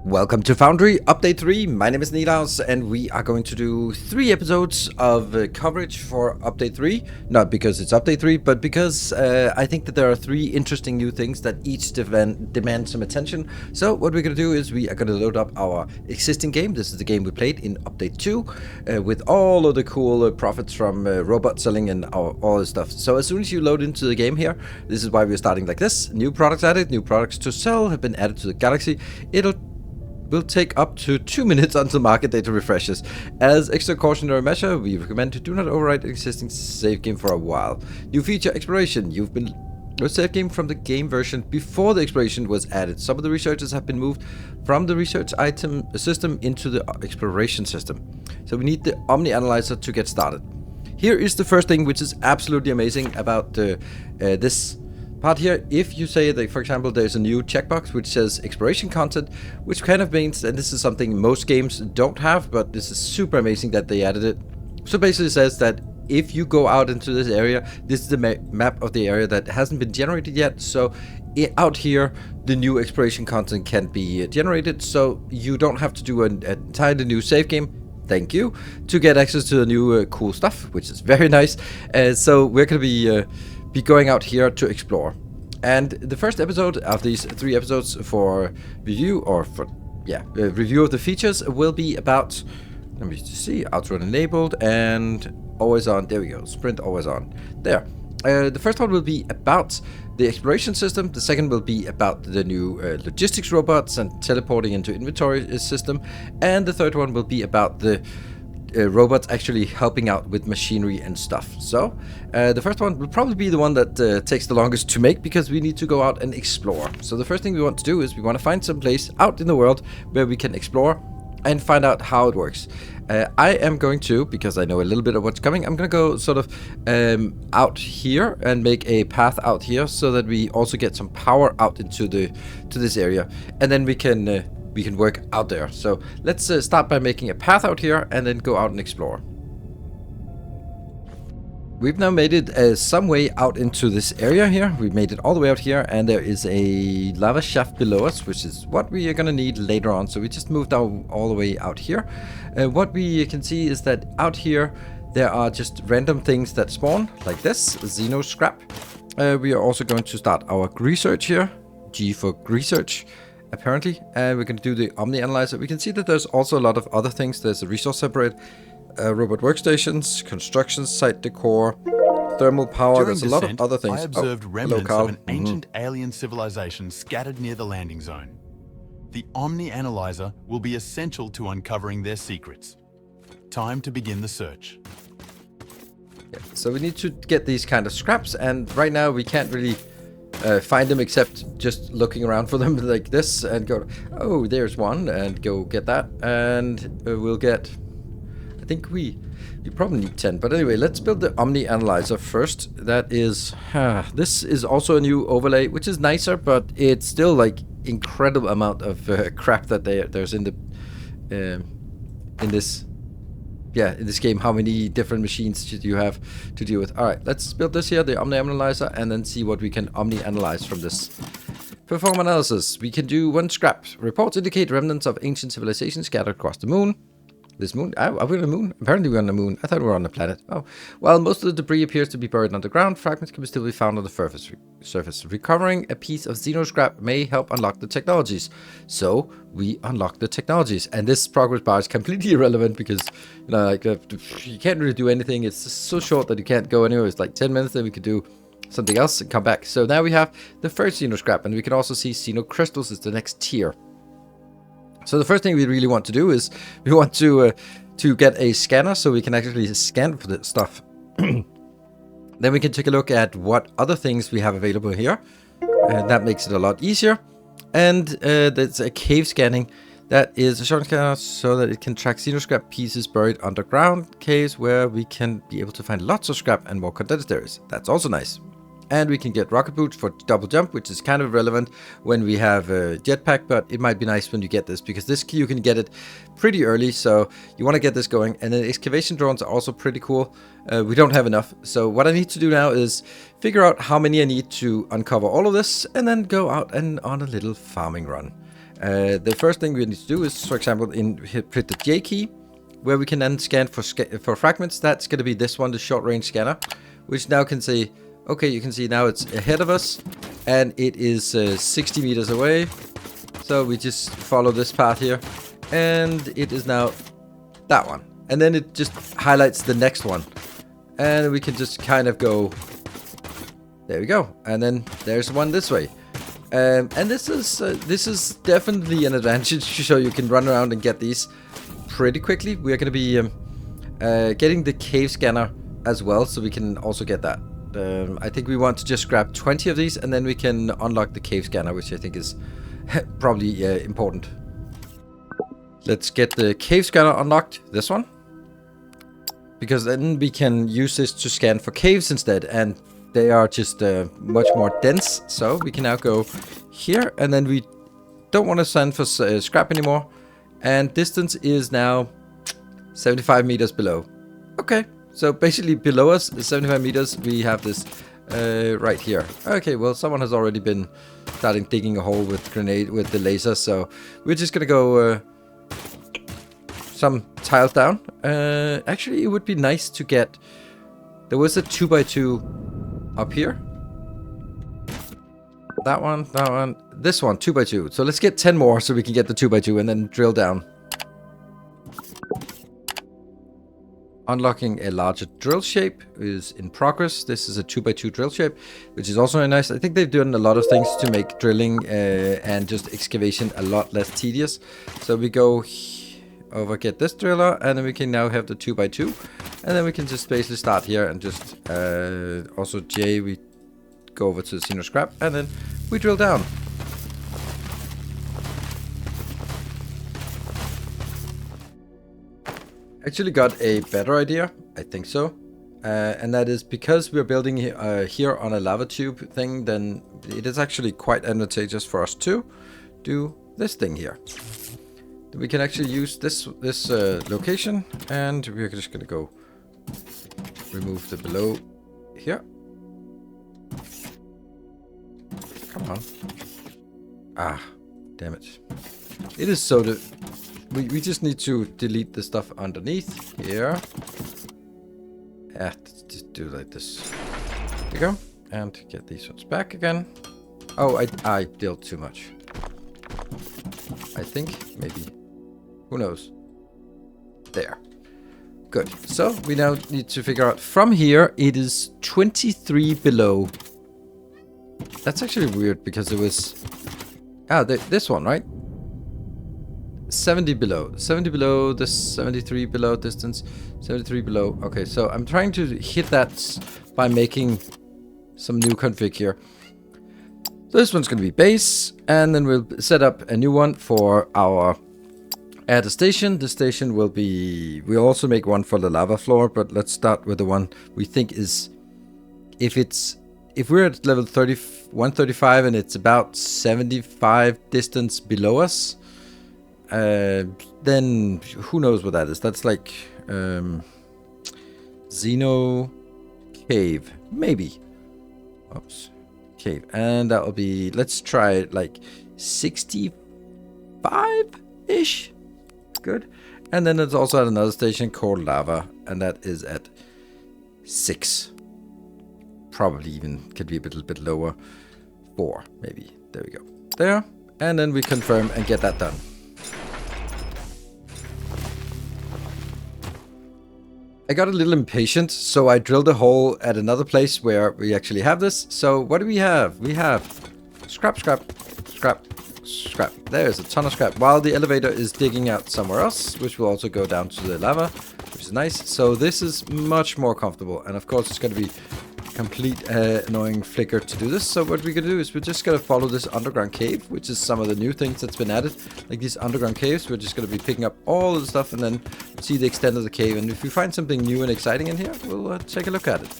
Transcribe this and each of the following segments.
Welcome to Foundry Update 3. My name is Nilaus, and we are going to do 3 episodes of coverage for Update 3. Not because it's Update 3, but because I think that there are 3 interesting new things that each demand some attention. So what we're going to do is we are going to load up our existing game. This is the game we played in Update 2 with all of the cool profits from robot selling and all this stuff. So as soon as you load into the game here, this is why we're starting like this. New products added, new products to sell have been added to the galaxy. Will take up to 2 minutes until market data refreshes. As extra cautionary measure, we recommend to do not overwrite an existing save game for a while. New feature, exploration. You've been a save game from the game version before the exploration was added. Some of the researchers have been moved from the research item system into the exploration system. So we need the Omni Analyzer to get started. Here is the first thing, which is absolutely amazing about this part here. If you say that, for example, there's a new checkbox which says exploration content, which kind of means that this is something most games don't have, but this is super amazing that they added it. So basically it says that if you go out into this area, this is the map of the area that hasn't been generated yet. So out here, the new exploration content can be generated, so you don't have to do an entirely new save game. Thank you, to get access to the new cool stuff, which is very nice. So we're going to be going out here to explore. And the first episode of these 3 episodes for review, or for review of the features, will be about, let me just see, outrun enabled and always on. There we go, sprint always on. There. The first one will be about the exploration system. The second will be about the new logistics robots and teleporting into inventory system. And the third one will be about the robots actually helping out with machinery and stuff. So the first one will probably be the one that takes the longest to make, because we need to go out and explore. So the first thing we want to do is we want to find some place out in the world where we can explore and find out how it works. I am going to, because I know a little bit of what's coming, I'm going to go sort of out here and make a path out here so that we also get some power out into this area, and then we can work out there. So let's start by making a path out here and then go out and explore. We've now made it some way out into this area here. We've made it all the way out here, and there is a lava shaft below us, which is what we are going to need later on. So we just moved all the way out here. What we can see is that out here there are just random things that spawn, like this, xeno-scrap. We are also going to start our research here, G for research, apparently, and we're going to do the Omni Analyzer. We can see that there's also a lot of other things. There's a resource separate, robot workstations, construction site decor, thermal power. During there's a lot of other things. I observed remnants of an ancient alien civilization scattered near the landing zone. The Omni Analyzer will be essential to uncovering their secrets. Time to begin the search. Yeah, so we need to get these kind of scraps, and right now we can't really find them except just looking around for them like this and go, oh, there's one, and go get that, and we'll get, I think we probably need 10, but anyway, let's build the Omni Analyzer first. That is, this is also a new overlay, which is nicer, but it's still like incredible amount of crap that there's in this game. How many different machines should you have to deal with? All right, let's build this here, the Omni Analyzer, and then see what we can Omni Analyze from this. Perform analysis. We can do 1 scrap. Reports indicate remnants of ancient civilizations scattered across the moon. This moon? Are we on the moon? Apparently we're on the moon. I thought we were on the planet. Oh. While most of the debris appears to be buried underground, fragments can still be found on the surface. Recovering a piece of xeno-scrap may help unlock the technologies. So we unlock the technologies. And this progress bar is completely irrelevant because, you know, like, you can't really do anything. It's just so short that you can't go anywhere. It's like 10 minutes, then we could do something else and come back. So now we have the first xeno-scrap, and we can also see xeno-crystals is the next tier. So the first thing we really want to do is we want to get a scanner so we can actually scan for the stuff. Then we can take a look at what other things we have available here, and that makes it a lot easier. And there's a cave scanning. That is a short scanner so that it can track xeno-scrap pieces buried underground caves where we can be able to find lots of scrap and more condensed areas. That's also nice. And we can get rocket boots for double jump, which is kind of relevant when we have a jetpack, but it might be nice when you get this, because this you can get it pretty early, so you want to get this going. And then excavation drones are also pretty cool. We don't have enough, so what I need to do now is figure out how many I need to uncover all of this, and then go out and on a little farming run. The first thing we need to do is, for example, hit the J key, where we can then scan for fragments. That's going to be this one, the short range scanner, which now can say, okay, you can see now it's ahead of us, and it is 60 meters away. So we just follow this path here, and it is now that one. And then it just highlights the next one. And we can just kind of go, there we go. And then there's one this way. And this is definitely an advantage, so you can run around and get these pretty quickly. We are going to be getting the cave scanner as well, so we can also get that. I think we want to just grab 20 of these, and then we can unlock the cave scanner, which I think is probably important. Let's get the cave scanner unlocked, this one. Because then we can use this to scan for caves instead, and they are just much more dense. So we can now go here, and then we don't want to scan for scrap anymore. And distance is now 75 meters below. Okay, so basically below us is 75 meters. We have this right here. Okay, well, someone has already been starting digging a hole with the laser, so we're just gonna go some tiles down. Actually, it would be nice to get. There was a 2x2 up here. That one, this one, 2x2. So let's get 10 more so we can get the 2x2 and then drill down. Unlocking a larger drill shape is in progress. This is a 2x2 drill shape, which is also very nice. I think they've done a lot of things to make drilling and just excavation a lot less tedious. So we go over, get this driller, and then we can now have the 2x2. And then we can just basically start here and just also J, we go over to the xeno-scrap, and then we drill down. Actually got a better idea, I think so, and that is because we're building here on a lava tube thing, then it is actually quite advantageous for us to do this thing here. We can actually use this location, and we're just gonna go remove the below here. Come on. Ah, damn it. It is so we just need to delete the stuff underneath here. Yeah, just do like this. There we go. And get these ones back again. Oh, I built too much. I think, maybe. Who knows? There. Good. So, we now need to figure out from here, it is 23 below. That's actually weird because it was... Ah, this one, right? 70 below. 70 below, this 73 below distance. 73 below. Okay, so I'm trying to hit that by making some new config here. So this one's going to be base, and then we'll set up a new one for our add a station. The station will be... We'll also make one for the lava floor, but let's start with the one we think is... If we're at level 135 and it's about 75 distance below us, then who knows what that is. That's like Xeno cave, maybe. Oops, cave, and that will be, let's try it like 65-ish. Good. And then it's also at another station called lava, and that is at 6. Probably even could be a little bit lower. 4, maybe. There we go. There. And then we confirm and get that done. I got a little impatient, so I drilled a hole at another place where we actually have this. So what do we have? We have scrap, scrap, scrap, scrap. There's a ton of scrap. While the elevator is digging out somewhere else, which will also go down to the lava, which is nice. So this is much more comfortable. And of course, it's going to be complete annoying flicker to do this. So what we're gonna do is we're just gonna follow this underground cave, which is some of the new things that's been added, like these underground caves. We're just gonna be picking up all of the stuff and then see the extent of the cave, and if we find something new and exciting in here, we'll take a look at it.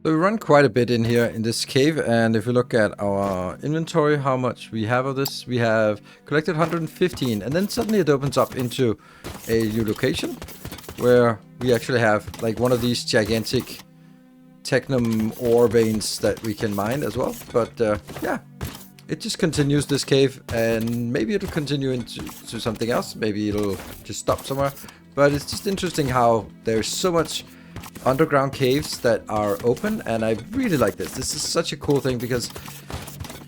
So we run quite a bit in here in this cave, and if we look at our inventory, how much we have of this, we have collected 115, and then suddenly it opens up into a new location where we actually have like one of these gigantic technum ore veins that we can mine as well. But yeah, it just continues this cave, and maybe it'll continue into something else. Maybe it'll just stop somewhere. But it's just interesting how there's so much underground caves that are open, and I really like this. This is such a cool thing because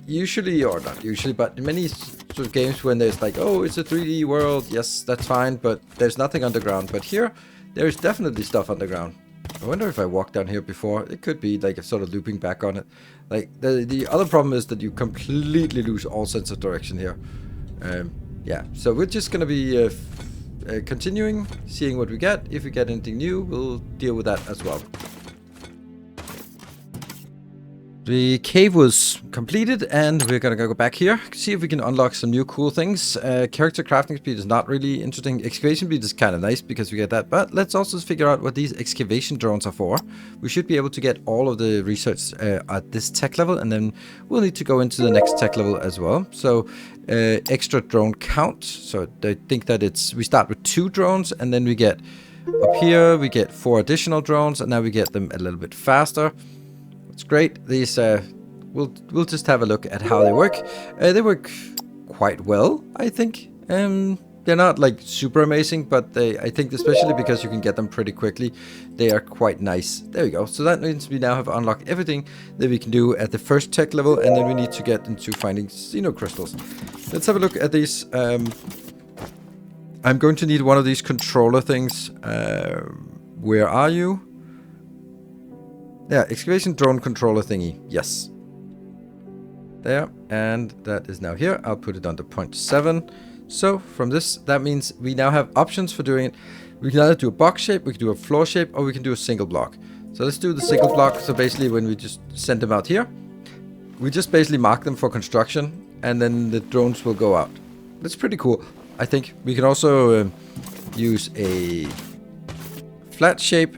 usually, or not usually, but in many sort of games when there's like, oh, it's a 3D world, yes, that's fine, but there's nothing underground. But here, there's definitely stuff underground. I wonder if I walked down here before. It could be like a sort of looping back on it. Like the other problem is that you completely lose all sense of direction here. Yeah, so we're just gonna be continuing, seeing what we get. If we get anything new, we'll deal with that as well. The cave was completed, and we're gonna go back here, see if we can unlock some new cool things. Character crafting speed is not really interesting. Excavation speed is kind of nice because we get that, but let's also figure out what these excavation drones are for. We should be able to get all of the research at this tech level, and then we'll need to go into the next tech level as well. So extra drone count. So I think that we start with 2 drones, and then we get up here, we get 4 additional drones, and now we get them a little bit faster. It's great. These we'll just have a look at how they work. They work quite well, I think. They're not like super amazing, but I think especially because you can get them pretty quickly, they are quite nice. There we go. So that means we now have unlocked everything that we can do at the first tech level, and then we need to get into finding xeno-crystals. Let's have a look at these. I'm going to need one of these controller things. Where are you? Yeah, excavation drone controller thingy. Yes. There. And that is now here. I'll put it under 0.7. So from this, that means we now have options for doing it. We can either do a box shape, we can do a floor shape, or we can do a single block. So let's do the single block. So basically when we just send them out here, we just basically mark them for construction, and then the drones will go out. That's pretty cool. I think we can also use a flat shape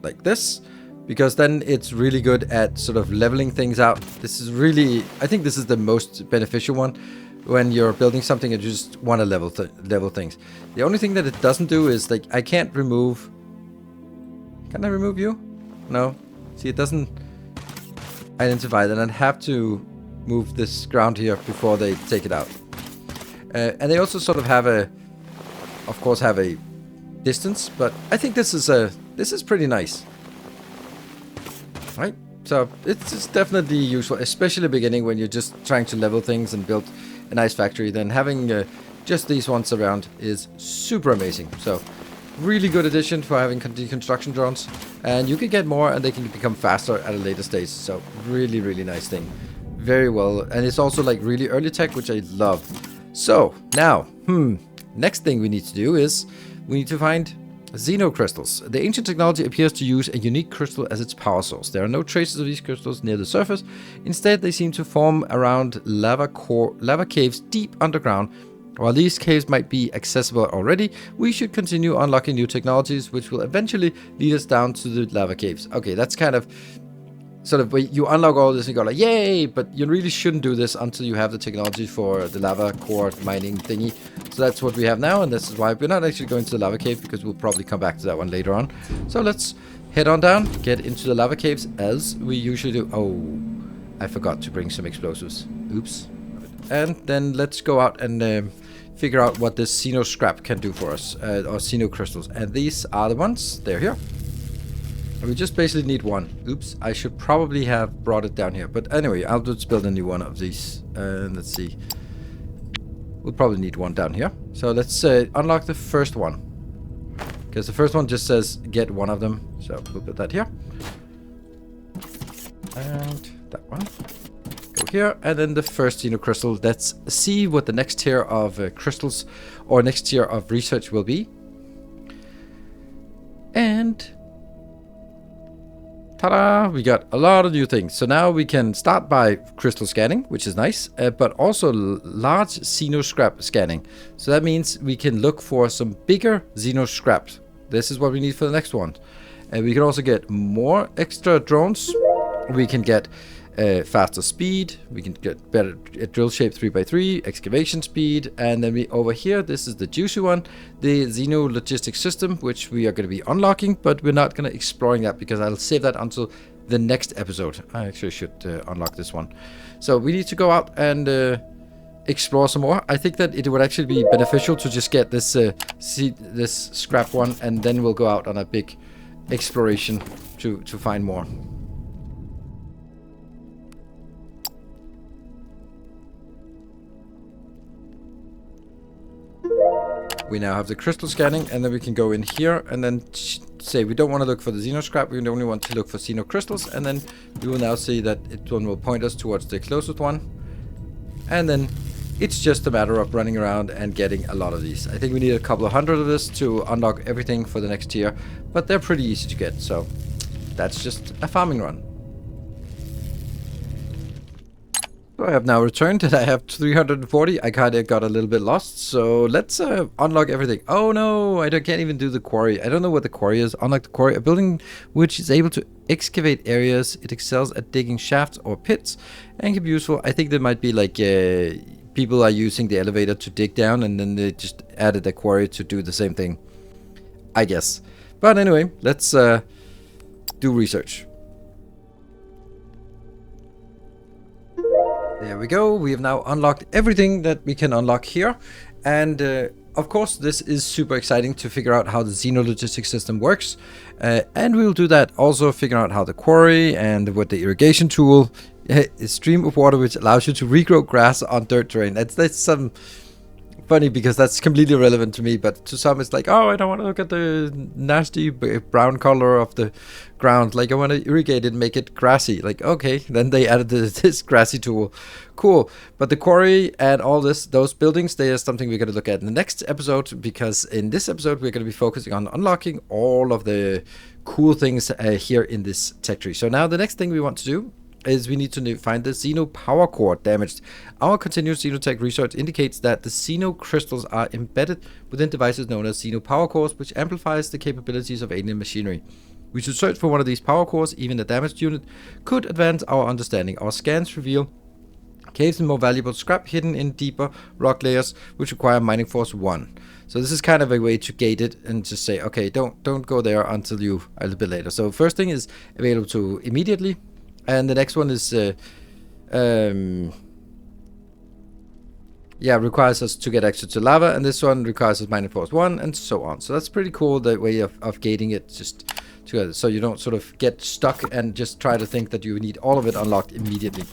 like this, because then it's really good at sort of leveling things out. This is really, I think this is the most beneficial one when you're building something and you just want to level things. The only thing that it doesn't do is, like, I can't remove... Can I remove you? No. See, it doesn't identify that. I'd have to move this ground here before they take it out. And they also sort of have of course, have a distance, but I think this is pretty nice. Right, so it's definitely useful, especially at the beginning when you're just trying to level things and build a nice factory. Then having just these ones around is super amazing. So really good addition for having deconstruction drones, and you can get more and they can become faster at a later stage. So really, really nice thing. Very well, and it's also like really early tech, which I love. So now, next thing we need to do is we need to find xeno-crystals. The ancient technology appears to use a unique crystal as its power source. There are no traces of these crystals near the surface. Instead, they seem to form around lava caves deep underground. While these caves might be accessible already, we should continue unlocking new technologies, which will eventually lead us down to the lava caves. Okay, that's kind of sort of, you unlock all this and you go like, yay, but you really shouldn't do this until you have the technology for the lava core mining thingy. So that's what we have now, and this is why we're not actually going to the lava cave, because we'll probably come back to that one later on. So let's head on down, get into the lava caves as we usually do. Oh, I forgot to bring some explosives. Oops. And then let's go out and figure out what this xeno-scrap can do for us, or xeno-crystals. And these are the ones. They're here. We just basically need one. Oops, I should probably have brought it down here. But anyway, I'll just build a new one of these. Let's see. We'll probably need one down here. So let's unlock the first one. Because the first one just says get one of them. So we'll put that here. And that one. Go here. And then the first xeno-crystal. Let's see what the next tier of crystals or next tier of research will be. And... ta-da! We got a lot of new things. So now we can start by crystal scanning, which is nice, but also large xeno-scrap scanning. So that means we can look for some bigger xeno-scraps. This is what we need for the next one. And we can also get more extra drones. We can get faster speed. We can get better drill shape 3x3, excavation speed. And then we over here, this is the juicy one, the Xeno Logistics system, which we are going to be unlocking, but we're not going to exploring that because I'll save that until the next episode. I actually should unlock this one. So we need to go out and explore some more. I think that it would actually be beneficial to just get this this scrap one, and then we'll go out on a big exploration to find more. We now have the crystal scanning, and then we can go in here and then say we don't want to look for the xeno-scrap, we only want to look for xeno-crystals, and then we will now see that it one will point us towards the closest one. And then it's just a matter of running around and getting a lot of these. I think we need a couple of hundred of this to unlock everything for the next tier, but they're pretty easy to get, so that's just a farming run. So I have now returned and I have 340. I kind of got a little bit lost, so let's unlock everything. Oh no, can't even do the quarry. I don't know what the quarry is. Unlock the quarry, a building which is able to excavate areas. It excels at digging shafts or pits and can be useful. I think there might be like people are using the elevator to dig down, and then they just added a quarry to do the same thing, I guess. But anyway, let's do research. There we go. We have now unlocked everything that we can unlock here. And of course, this is super exciting to figure out how the Xeno Logistics system works. And we will do that also, figure out how the quarry and what the irrigation tool, a stream of water which allows you to regrow grass on dirt terrain. That's some funny because that's completely irrelevant to me, but to some it's like, oh, I don't want to look at the nasty brown color of the ground, like I want to irrigate it and make it grassy. Like, okay, then they added this grassy tool. Cool. But the quarry and all those buildings, they are something we're going to look at in the next episode, because in this episode we're going to be focusing on unlocking all of the cool things here in this tech tree. So now the next thing we want to do is we need to find the Xeno power core damaged. Our continuous XENO-TECH research indicates that the xeno-crystals are embedded within devices known as Xeno power cores, which amplifies the capabilities of alien machinery. We should search for one of these power cores. Even a damaged unit could advance our understanding. Our scans reveal caves and more valuable scrap hidden in deeper rock layers, which require mining force 1. So this is kind of a way to gate it and just say, okay, don't go there until a little bit later. So first thing is available to immediately. And the next one is, requires us to get access to lava, and this one requires us mining force 1, and so on. So that's pretty cool, the way of gating it just together, so you don't sort of get stuck and just try to think that you need all of it unlocked immediately.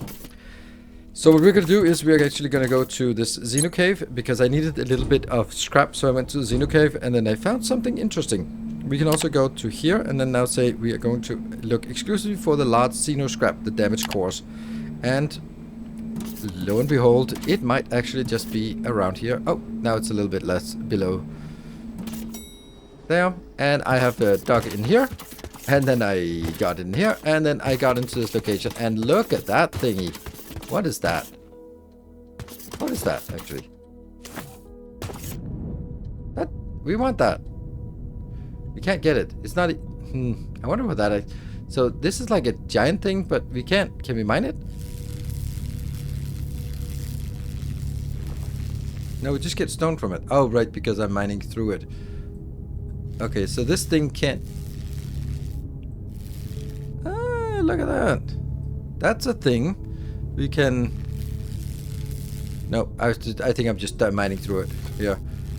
So what we're going to do is we're actually going to go to this Xeno cave, because I needed a little bit of scrap, so I went to the Xeno cave, and then I found something interesting. We can also go to here and then now say we are going to look exclusively for the large xeno-scrap, the damaged cores. And lo and behold, it might actually just be around here. Oh, now it's a little bit less below there. And I have dug in here, and then I got in here, and then I got into this location. And look at that thingy. What is that? What is that actually? That, we want that. We can't get it. It's not. I wonder what that is. So this is like a giant thing, but we can't. Can we mine it? No, we just get stone from it. Oh, right, because I'm mining through it. Okay, so this thing can't. Ah, look at that. That's a thing. We can. No, I think I'm just mining through it.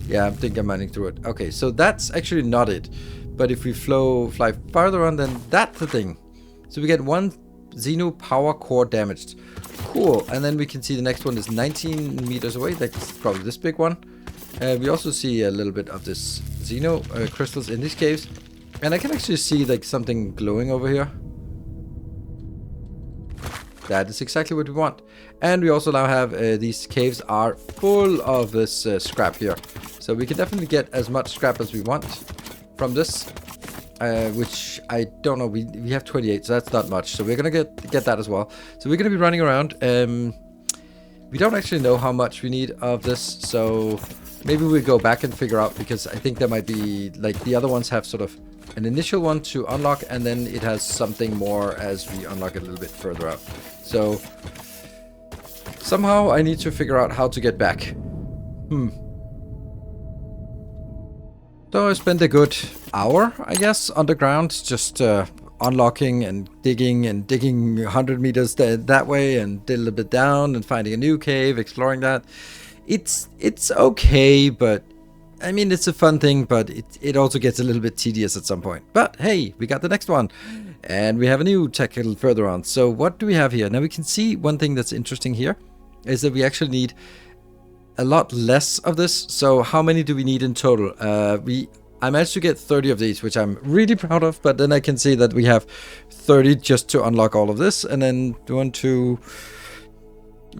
Yeah, I think I'm mining through it. Okay, so that's actually not it. But if we fly farther on, then that's the thing. So we get one Xeno power core damaged. Cool. And then we can see the next one is 19 meters away. That's probably this big one. We also see a little bit of this Xeno crystals in these caves. And I can actually see like something glowing over here. That is exactly what we want. And we also now have these caves are full of this scrap here. So we can definitely get as much scrap as we want from this. Which I don't know. We have 28, so that's not much. So we're going to get that as well. So we're going to be running around. We don't actually know how much we need of this. So maybe we'll go back and figure out, because I think there might be, like, the other ones have sort of an initial one to unlock, and then it has something more as we unlock it a little bit further out. So somehow I need to figure out how to get back. So I spent a good hour, I guess, underground, just unlocking and digging 100 meters that way and a little bit down and finding a new cave, exploring that. It's okay, but I mean, it's a fun thing, but it also gets a little bit tedious at some point. But hey, we got the next one, and we have a new tech a little further on. So what do we have here? Now we can see one thing that's interesting here is that we actually need a lot less of this. So how many do we need in total? I managed to get 30 of these, which I'm really proud of, but then I can see that we have 30 just to unlock all of this, and then 1, 2,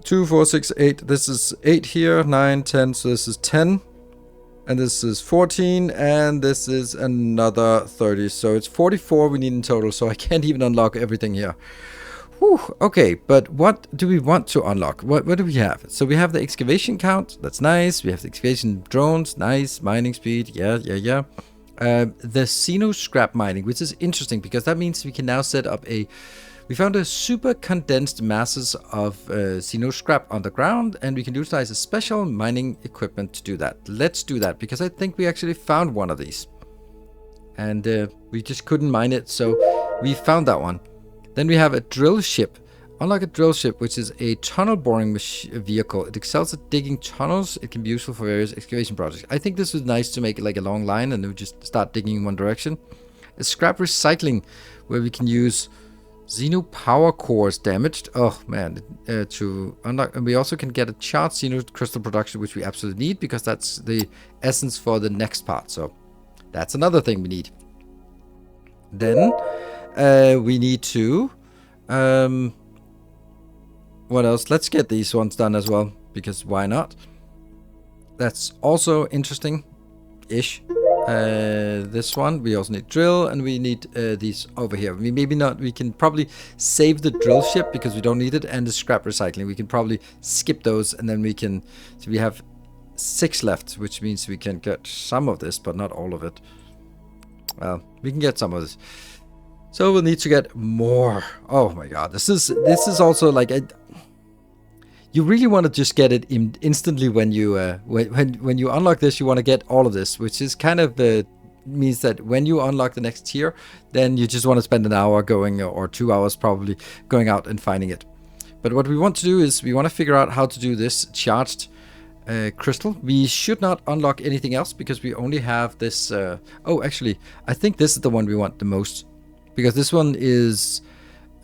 4, 6, 8. This is 8 here, 9, 10, so this is 10. And this is 14, and this is another 30. So it's 44 we need in total, so I can't even unlock everything here. Whew, okay, but what do we want to unlock? What do we have? So we have the excavation count, that's nice. We have the excavation drones, nice. Mining speed, yeah. The xeno-scrap mining, which is interesting because that means we can now set up we found a super condensed masses of xeno-scrap on the ground, and we can utilize a special mining equipment to do that. Let's do that, because I think we actually found one of these. And we just couldn't mine it, so we found that one. Then we have a drill ship. Unlike a drill ship, which is a tunnel boring vehicle, it excels at digging tunnels. It can be useful for various excavation projects. I think this was nice to make it like a long line, and then we just start digging in one direction. A scrap recycling, where we can use Xeno power cores damaged. Oh man, to unlock, and we also can get a charged Xeno crystal production, which we absolutely need because that's the essence for the next part. So that's another thing we need. Then we need to what else? Let's get these ones done as well, because why not? That's also interesting-ish. This one we also need drill, and we need these over here. We can probably save the drill ship because we don't need it, and the scrap recycling we can probably skip those, and then we can, so we have 6 left, which means we can get some of this but not all of it. Well, we can get some of this, so we'll need to get more. Oh my god, this is also like you really want to just get it instantly when you when you unlock this. You want to get all of this, which is kind of means that when you unlock the next tier, then you just want to spend an hour going, or 2 hours probably, going out and finding it. But what we want to do is we want to figure out how to do this charged crystal. We should not unlock anything else because we only have this. Oh, actually, I think this is the one we want the most, because this one is.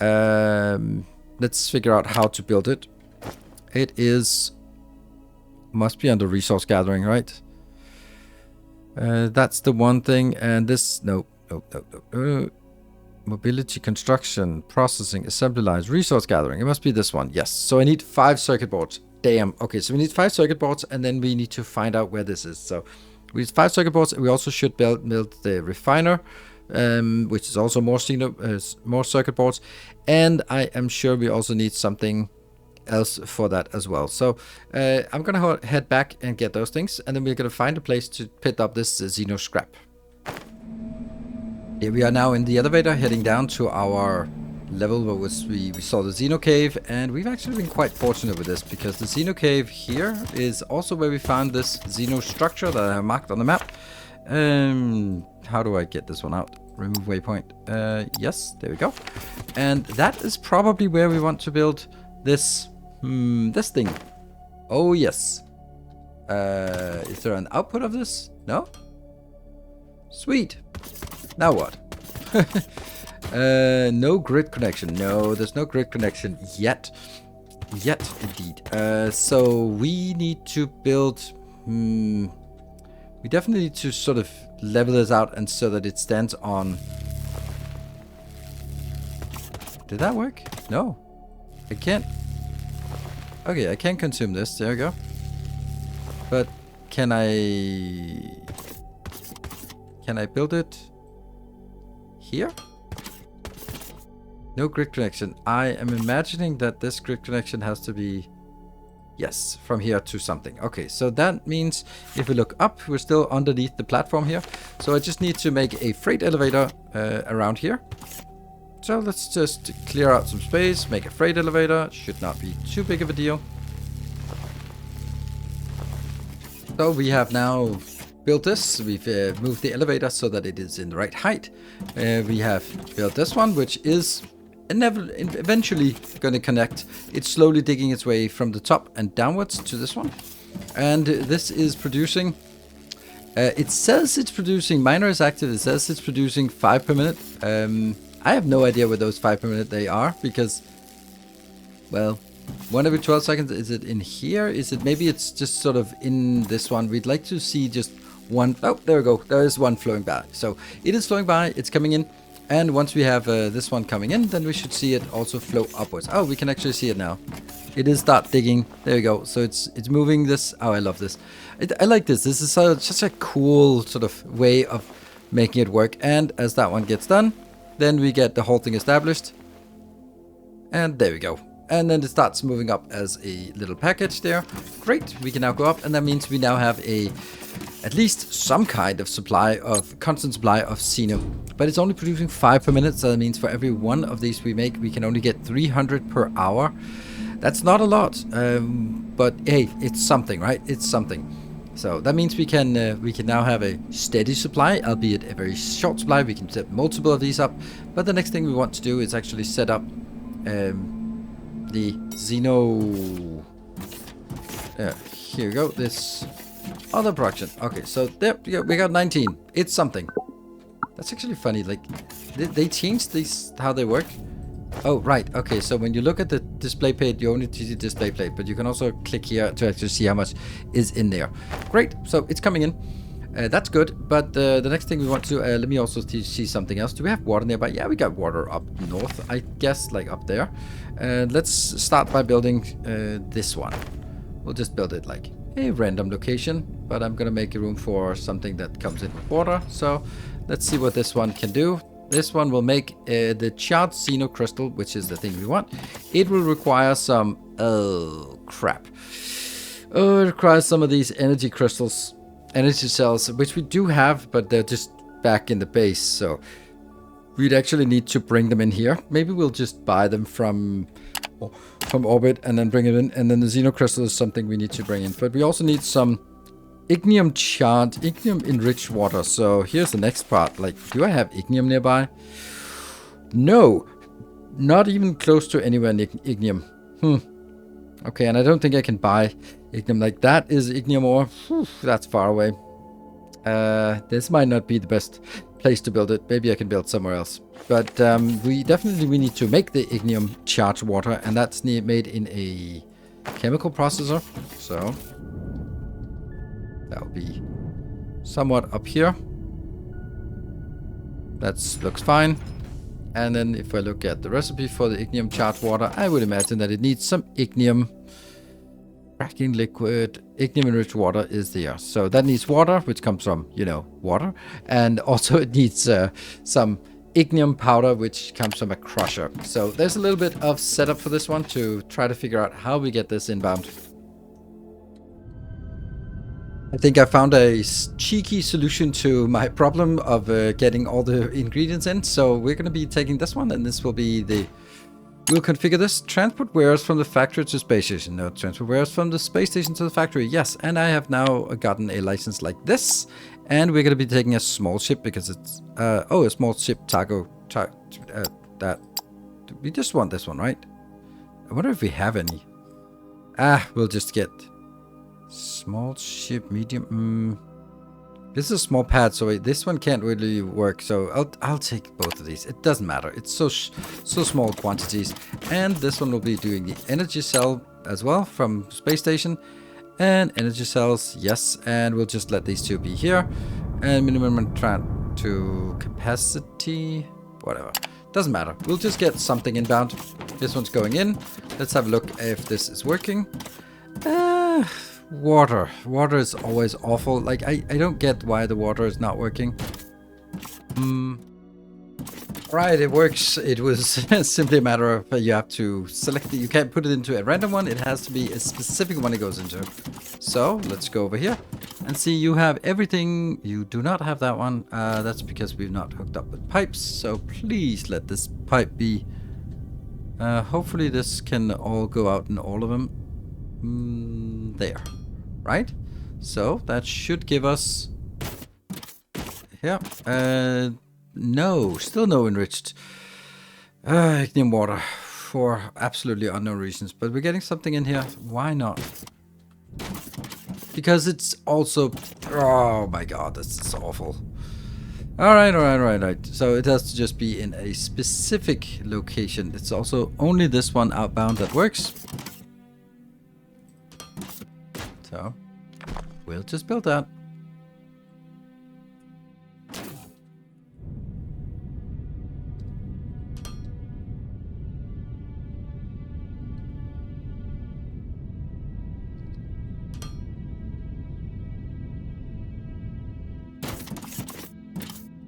Let's figure out how to build it. It must be under resource gathering, right? That's the one thing, and this, no. Mobility, construction, processing, assembly lines, resource gathering. It must be this one, yes. So I need 5 circuit boards. Damn. Okay, so we need 5 circuit boards, and then we need to find out where this is. So we need 5 circuit boards, and we also should build the refiner, which is also more circuit boards. And I am sure we also need something else for that as well. So I'm gonna head back and get those things, and then we're gonna find a place to pit up this xeno scrap. Here we are now in the elevator, heading down to our level where we saw the Xeno cave, and we've actually been quite fortunate with this, because the Xeno cave here is also where we found this Xeno structure that I have marked on the map. How do I get this one out? Remove waypoint. Yes, there we go. And that is probably where we want to build this this thing. Oh yes. Is there an output of this? No? Sweet. Now what? No grid connection. No, there's no grid connection yet. Yet, indeed. So we need to build... we definitely need to sort of level this out, and so that it stands on... Did that work? No. I can't... Okay, I can consume this. There we go. But can I... Can I build it here? No grid connection. I am imagining that this grid connection has to be... Yes, from here to something. Okay, so that means if we look up, we're still underneath the platform here. So I just need to make a freight elevator around here. So let's just clear out some space, make a freight elevator. Should not be too big of a deal. So we have now built this. We've moved the elevator so that it is in the right height. We have built this one, which is eventually going to connect. It's slowly digging its way from the top and downwards to this one. And this is producing... it says it's producing... Miner is active. It says it's producing 5 per minute. I have no idea what those 5 per minute they are, because... Well... 1 every 12 seconds. Is it in here? Is it maybe it's just sort of in this one? We'd like to see just one. Oh, there we go. There is one flowing by. So it is flowing by. It's coming in. And once we have this one coming in, then we should see it also flow upwards. Oh, we can actually see it now. It is start digging. There we go. So it's moving this. Oh, I love this. I like this. This is such a cool sort of way of making it work. And as that one gets done, then we get the whole thing established. And there we go. And then it starts moving up as a little package there. Great, we can now go up, and that means we now have at least some kind of constant supply of Xeno. But it's only producing 5 per minute, so that means for every one of these we make, we can only get 300 per hour. That's not a lot, but hey, it's something, right? It's something. So that means we can now have a steady supply, albeit a very short supply. We can set multiple of these up, but the next thing we want to do is actually set up the Xeno... here we go, this other production. Okay, so there we got 19. It's something. That's actually funny, like, they changed these, how they work. Oh, right, okay, so when you look at the display plate, you only see the display plate, but you can also click here to actually see how much is in there. Great, so it's coming in. That's good, but the next thing we want to let me also see something else. Do we have water nearby? Yeah, we got water up north, I guess, like up there. Let's start by building this one. We'll just build it like a random location, but I'm gonna make a room for something that comes in with water. So let's see what this one can do. This one will make the charged xeno-crystal, which is the thing we want. It will require some... Oh, crap. Oh, it requires some of these energy crystals. Energy cells, which we do have, but they're just back in the base, so we'd actually need to bring them in here. Maybe we'll just buy them from orbit and then bring it in, and then the xeno-crystal is something we need to bring in. But we also need some ignium enriched water. So here's the next part. Like, do I have ignium nearby? No, not even close to anywhere near ignium. Okay, and I don't think I can buy ignium. Like, that is ignium ore. Whew, that's far away. This might not be the best place to build it. Maybe I can build somewhere else. But we need to make the ignium charged water, and that's made in a chemical processor. So that'll be somewhat up here. That looks fine. And then if I look at the recipe for the ignium charged water, I would imagine that it needs some ignium cracking liquid. Ignium enriched water is there. So that needs water, which comes from, you know, water. And also it needs some ignium powder, which comes from a crusher. So there's a little bit of setup for this one to try to figure out how we get this inbound. I think I found a cheeky solution to my problem of getting all the ingredients in. So we're going to be taking this one, and this will be the... We'll configure this. Transport wares from the factory to space station. No, transport wares from the space station to the factory. Yes, and I have now gotten a license like this. And we're going to be taking a small ship because it's... a small ship cargo. We just want this one, right? I wonder if we have any. We'll just get... Small ship, medium. This is a small pad, so this one can't really work. So I'll take both of these. It doesn't matter. It's so small quantities. And this one will be doing the energy cell as well from space station. And energy cells, yes. And we'll just let these two be here. And minimum to capacity, whatever. Doesn't matter. We'll just get something inbound. This one's going in. Let's have a look if this is working. Water. Water is always awful. Like, I don't get why the water is not working. Right, it works. It was simply a matter of you have to select it. You can't put it into a random one. It has to be a specific one it goes into. So, let's go over here and see you have everything. You do not have that one. That's because we've not hooked up with pipes. So, please let this pipe be. Hopefully this can all go out in all of them. There, right? So that should give us here. No, still no enriched ignium water for absolutely unknown reasons. But we're getting something in here. Why not? Because it's also... Oh my god, this is awful. Alright. So it has to just be in a specific location. It's also only this one outbound that works. So, we'll just build that.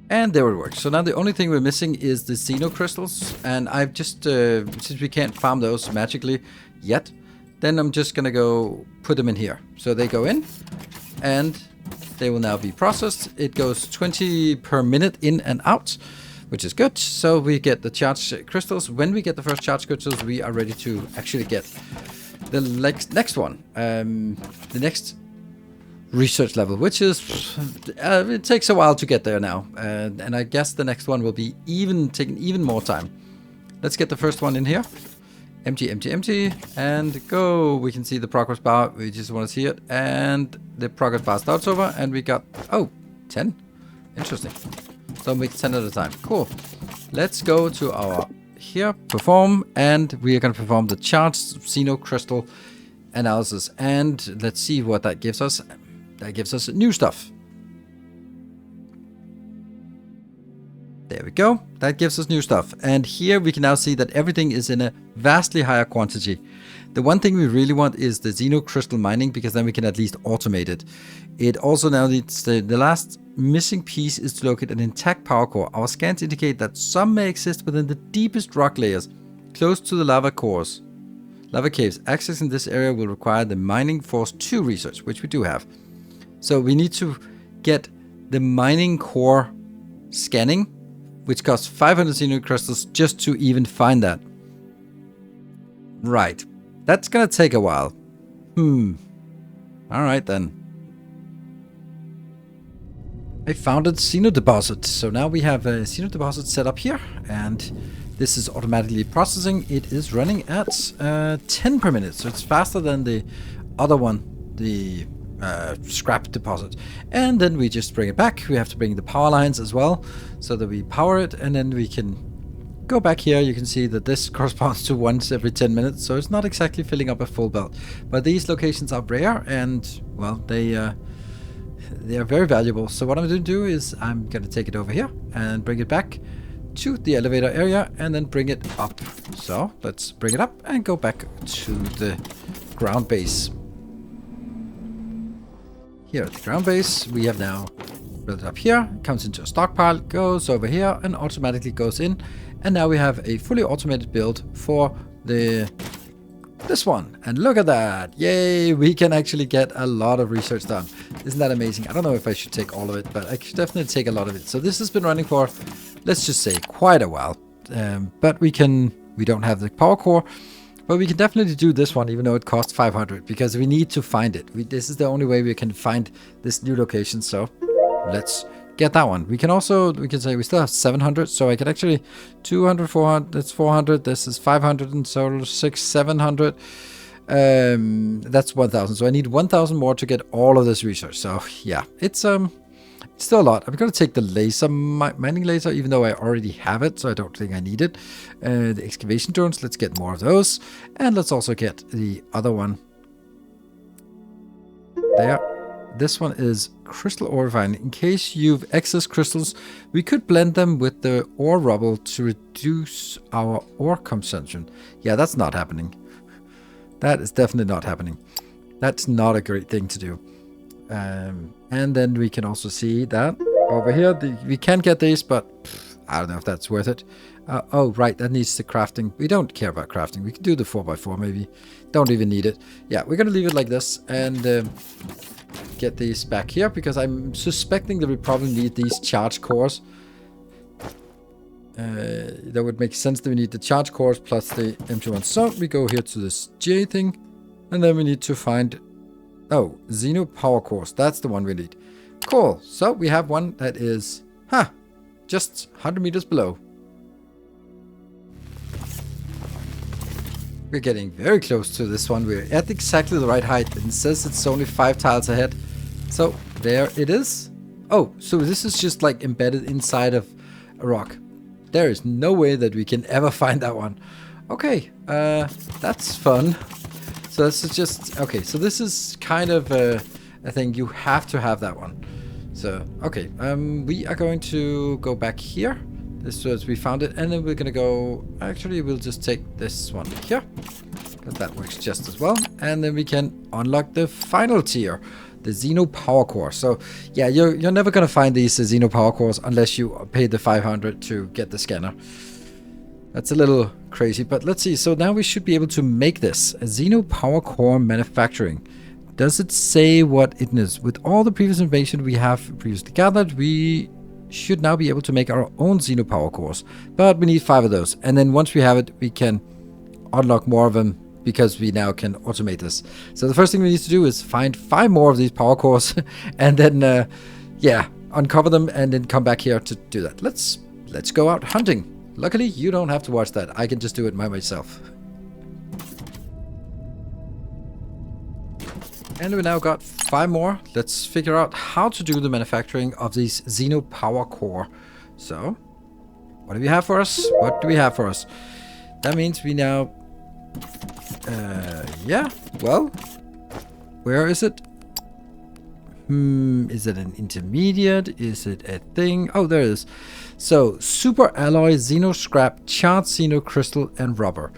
And there it works. So now the only thing we're missing is the xeno-crystals. And I've just, since we can't farm those magically yet, then I'm just going to go put them in here. So they go in and they will now be processed. It goes 20 per minute in and out, which is good. So we get the charged crystals. When we get the first charged crystals, we are ready to actually get the next one. The next research level, which is it takes a while to get there now, and I guess the next one will be taking even more time. Let's get the first one in here. Empty, and go. We can see the progress bar. We just want to see it, and the progress bar starts over, and we got 10. Interesting. So make 10 at a time. Cool. Let's go to our here perform, and we are going to perform the charged xeno crystal analysis, and let's see what that gives us. That gives us new stuff. There we go. That gives us new stuff. And here we can now see that everything is in a vastly higher quantity. The one thing we really want is the xeno crystal mining, because then we can at least automate it. It also now needs the last missing piece is to locate an intact power core. Our scans indicate that some may exist within the deepest rock layers, close to the lava cores. Lava caves. Accessing this area will require the mining force 2 research, which we do have. So we need to get the mining core scanning, which costs 500 xeno crystals just to even find that. Right. That's gonna take a while. Alright then. I found a xeno deposit. So now we have a xeno deposit set up here, and this is automatically processing. It is running at 10 per minute, so it's faster than the other one, the scrap deposit. And then we just bring it back. We have to bring the power lines as well, so that we power it, and then we can go back here. You can see that this corresponds to once every 10 minutes, so it's not exactly filling up a full belt. But these locations are rare, and well, they are very valuable. So what I'm going to do is I'm going to take it over here and bring it back to the elevator area, and then bring it up. So let's bring it up and go back to the ground base. Here at the ground base, we have now built it up here. It comes into a stockpile, goes over here, and automatically goes in. And now we have a fully automated build for this one. And look at that. Yay, we can actually get a lot of research done. Isn't that amazing? I don't know if I should take all of it, but I should definitely take a lot of it. So this has been running for, let's just say, quite a while. But we don't have the power core. But we can definitely do this one, even though it costs 500, because we need to find it. This is the only way we can find this new location, so let's get that one. We can say we still have 700, so I can actually 200, 400, that's 400, this is 500, and so 600, 700. That's 1,000, so I need 1,000 more to get all of this research. So yeah, it's still a lot. I'm going to take the laser mining laser, even though I already have it, so I don't think I need it. The excavation drones, let's get more of those. And let's also get the other one. There. This one is crystal ore refining. In case you've excess crystals, we could blend them with the ore rubble to reduce our ore consumption. Yeah, that's not happening. That is definitely not happening. That's not a great thing to do. And then we can also see that over here, we can get these, but I don't know if that's worth it. Oh, right, that needs the crafting. We don't care about crafting. We can do the 4x4 maybe. Don't even need it. Yeah, we're going to leave it like this and get these back here, because I'm suspecting that we probably need these charge cores. That would make sense that we need the charge cores plus the empty ones. So we go here to this J thing, and then we need to find... Oh, Xeno power cores. That's the one we need. Cool. So we have one that is Huh. Just 100 meters below. We're getting very close to this one. We're at exactly the right height. And it says it's only 5 tiles ahead. So, there it is. Oh, so this is just like embedded inside of a rock. There is no way that we can ever find that one. Okay, that's fun. So this is just... Okay, so this is kind of a thing. You have to have that one. So, okay, we are going to go back here. This was, we found it, and then we're gonna go... Actually, we'll just take this one here, because that works just as well. And then we can unlock the final tier, the Xeno Power Core. So, yeah, you're never gonna find these Xeno Power Cores unless you pay the 500 to get the scanner. That's a little crazy, but let's see. So now we should be able to make this, a Xeno Power Core manufacturing. Does it say what it is? With all the previous information we have previously gathered, we should now be able to make our own Xeno Power Cores. But we need 5 of those. And then once we have it, we can unlock more of them because we now can automate this. So the first thing we need to do is find 5 more of these Power Cores and then, yeah, uncover them and then come back here to do that. Let's go out hunting. Luckily, you don't have to watch that. I can just do it by myself. And we now got 5 more. Let's figure out how to do the manufacturing of these Xeno Power Core. So, what do we have for us? What do we have for us? That means we now... yeah, well... Where is it? Is it an intermediate? Is it a thing? Oh, there it is. So, super alloy, xeno-scrap, charred xeno-crystal, and rubber.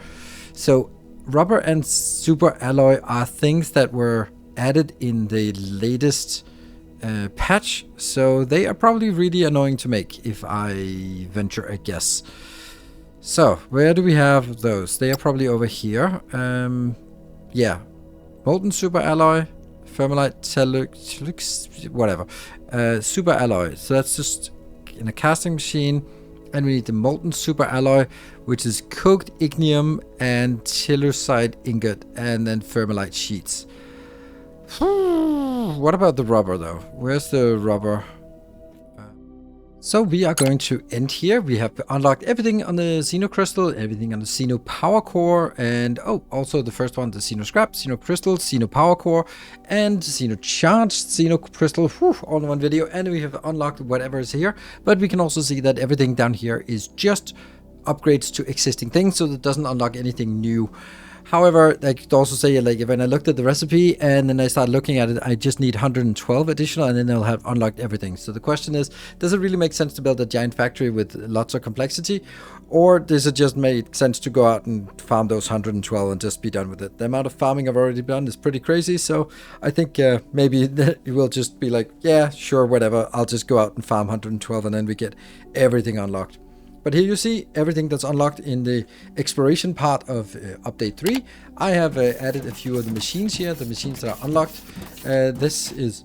So, rubber and super alloy are things that were added in the latest patch, so they are probably really annoying to make, if I venture a guess. So, where do we have those? They are probably over here. Yeah, molten super alloy, thermalite, tellux, whatever. Super alloy, so that's just in a casting machine. And we need the molten super alloy, which is cooked ignium and tellucide ingot, and then thermalite sheets. What about the rubber, though? Where's the rubber? So we are going to end here. We have unlocked everything on the xeno-crystal, everything on the Xeno Power Core, and oh, also the first one, the xeno-scrap, xeno-crystals, Xeno Power Core, and xeno-charged xeno-crystal, all in one video. And we have unlocked whatever is here, but we can also see that everything down here is just upgrades to existing things, so it doesn't unlock anything new. However, I could also say, like, when I looked at the recipe and then I started looking at it, I just need 112 additional and then I'll have unlocked everything. So the question is, does it really make sense to build a giant factory with lots of complexity? Or does it just make sense to go out and farm those 112 and just be done with it? The amount of farming I've already done is pretty crazy. So I think maybe it will just be like, yeah, sure, whatever. I'll just go out and farm 112 and then we get everything unlocked. But here you see everything that's unlocked in the exploration part of update 3. I have added a few of the machines here, the machines that are unlocked. This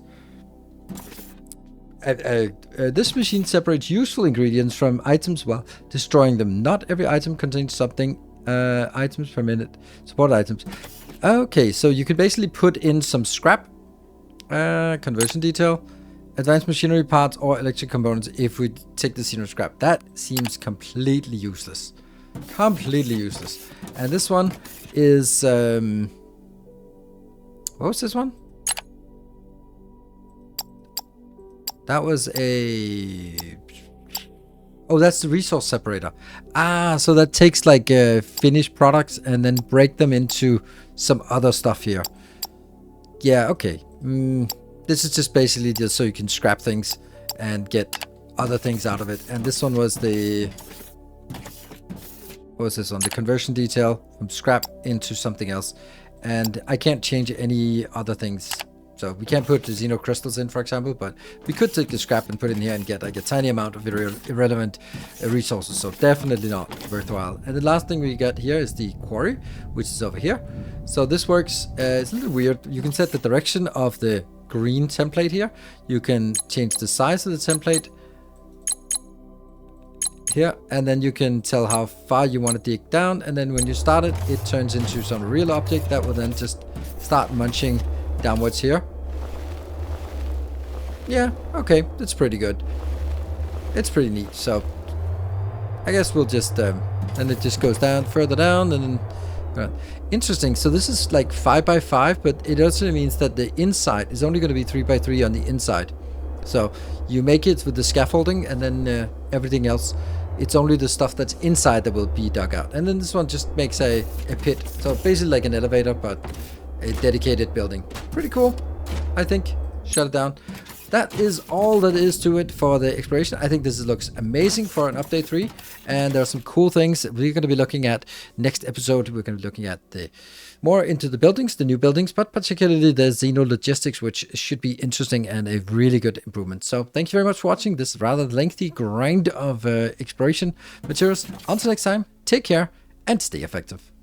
machine separates useful ingredients from items while destroying them. Not every item contains something. Items per minute. Support items. Okay, so you could basically put in some scrap, conversion detail, advanced machinery parts, or electric components if we take the xeno-scrap. That seems completely useless. Completely useless. And this one is... what was this one? That was a... Oh, that's the resource separator. Ah, so that takes like finished products and then break them into some other stuff here. Yeah, okay. This is just basically just so you can scrap things and get other things out of it. And this one was the... What was this one? The conversion detail from scrap into something else. And I can't change any other things. So we can't put the xeno-crystals in, for example, but we could take the scrap and put it in here and get like a tiny amount of irrelevant resources. So definitely not worthwhile. And the last thing we got here is the quarry, which is over here. So this works, it's a little weird. You can set the direction of the green template here. You can change the size of the template here, and then you can tell how far you want to dig down, and then when you start it, it turns into some real object that will then just start munching downwards here. Yeah, okay, that's pretty good. it's pretty neat. So I guess we'll just and it just goes down further down, and then interesting. So this is like 5 by 5, but it also means that the inside is only going to be 3 by 3 on the inside. So you make it with the scaffolding, and then everything else, it's only the stuff that's inside that will be dug out. And then this one just makes a pit. So basically like an elevator, but a dedicated building. Pretty cool, I think. Shut it down. That is all that is to it for the exploration. I think this looks amazing for an update 3. And there are some cool things we're going to be looking at next episode. We're going to be looking at the more into the buildings, the new buildings, but particularly the Xeno Logistics, which should be interesting and a really good improvement. So thank you very much for watching this rather lengthy grind of exploration materials. Until next time, take care and stay effective.